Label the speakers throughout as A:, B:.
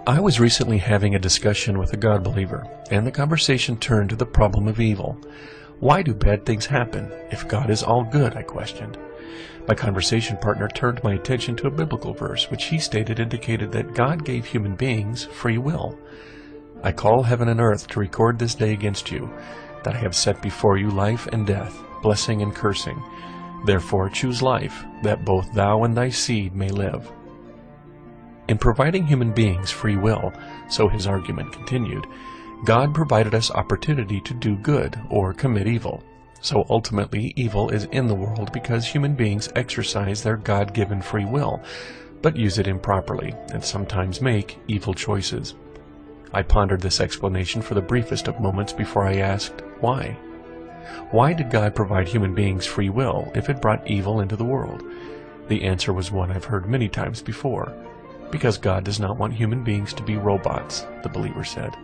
A: I was recently having a discussion with a God believer, and the conversation turned to the problem of evil. Why do bad things happen? If God is all good, I questioned. My conversation partner turned my attention to a biblical verse, which he stated indicated that God gave human beings free will. I call heaven and earth to record this day against you, that I have set before you life and death, blessing and cursing. Therefore choose life, that both thou and thy seed may live. In providing human beings free will, so his argument continued, God provided us opportunity to do good or commit evil. So ultimately evil is in the world because human beings exercise their God-given free will, but use it improperly and sometimes make evil choices. I pondered this explanation for the briefest of moments before I asked, why? Why did God provide human beings free will if it brought evil into the world? The answer was one I've heard many times before. Because God does not want human beings to be robots, the believer said.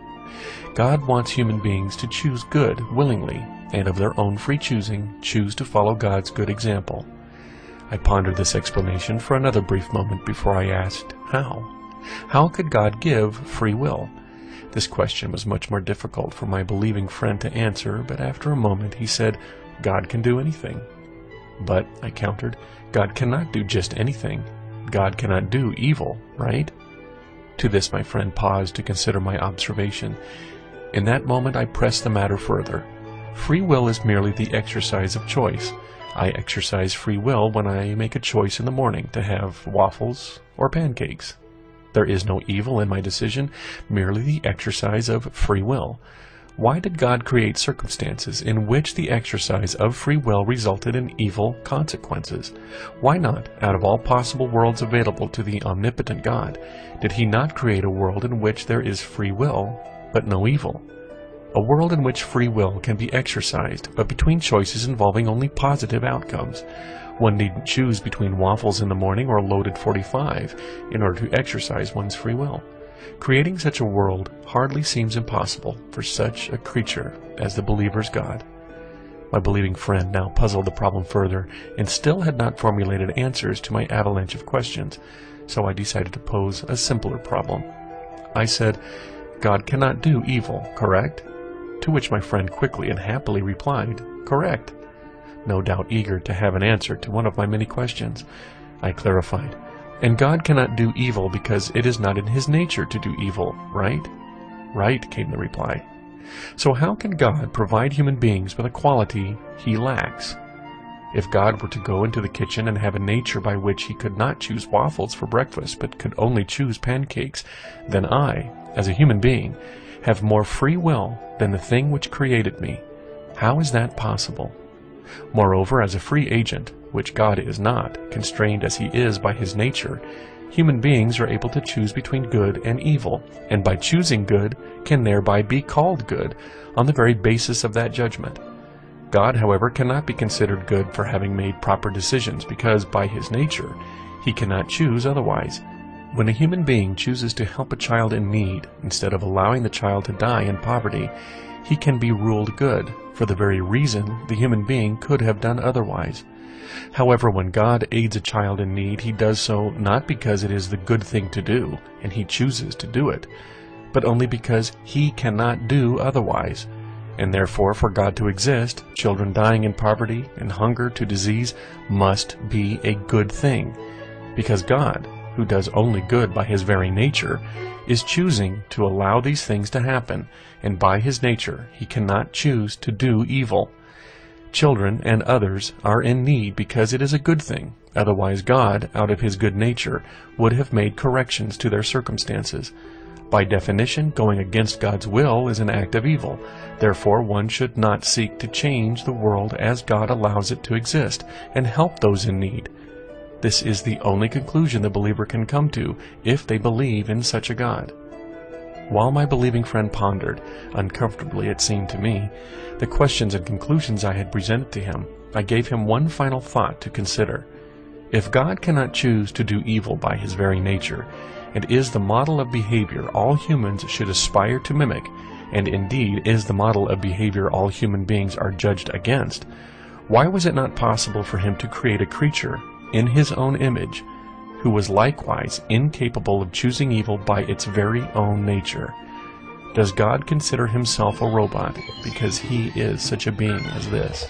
A: God wants human beings to choose good willingly, and of their own free choosing, choose to follow God's good example. I pondered this explanation for another brief moment before I asked, how? How could God give free will? This question was much more difficult for my believing friend to answer, but after a moment he said, God can do anything. But, I countered, God cannot do just anything. God cannot do evil, right? To this my friend paused to consider my observation. In that moment I pressed the matter further. Free will is merely the exercise of choice. I exercise free will when I make a choice in the morning to have waffles or pancakes. There is no evil in my decision, merely the exercise of free will. Why did God create circumstances in which the exercise of free will resulted in evil consequences? Why not, out of all possible worlds available to the omnipotent God, did he not create a world in which there is free will, but no evil? A world in which free will can be exercised, but between choices involving only positive outcomes. One needn't choose between waffles in the morning or loaded 45 in order to exercise one's free will. Creating such a world hardly seems impossible for such a creature as the believer's God. My believing friend now puzzled the problem further and still had not formulated answers to my avalanche of questions, so I decided to pose a simpler problem. I said, God cannot do evil, correct? To which my friend quickly and happily replied, correct. No doubt eager to have an answer to one of my many questions, I clarified, and God cannot do evil because it is not in his nature to do evil, right? Right, came the reply. So how can God provide human beings with a quality he lacks? If God were to go into the kitchen and have a nature by which he could not choose waffles for breakfast but could only choose pancakes, then I, as a human being, have more free will than the thing which created me. How is that possible? Moreover, as a free agent, which God is not, constrained as he is by his nature, human beings are able to choose between good and evil, and by choosing good, can thereby be called good, on the very basis of that judgment. God, however, cannot be considered good for having made proper decisions, because by his nature, he cannot choose otherwise. When a human being chooses to help a child in need, instead of allowing the child to die in poverty, he can be ruled good, for the very reason the human being could have done otherwise. However, when God aids a child in need, he does so not because it is the good thing to do, and he chooses to do it, but only because he cannot do otherwise. And therefore, for God to exist, children dying in poverty and hunger to disease must be a good thing, because God, who does only good by his very nature, is choosing to allow these things to happen, and by his nature he cannot choose to do evil. Children and others are in need because it is a good thing, otherwise God, out of his good nature, would have made corrections to their circumstances. By definition, going against God's will is an act of evil. Therefore, one should not seek to change the world as God allows it to exist, and help those in need. This is the only conclusion the believer can come to if they believe in such a God. While my believing friend pondered, uncomfortably it seemed to me, the questions and conclusions I had presented to him, I gave him one final thought to consider. If God cannot choose to do evil by his very nature, and is the model of behavior all humans should aspire to mimic, and indeed is the model of behavior all human beings are judged against, why was it not possible for him to create a creature in his own image, who was likewise incapable of choosing evil by its very own nature. Does God consider himself a robot because he is such a being as this?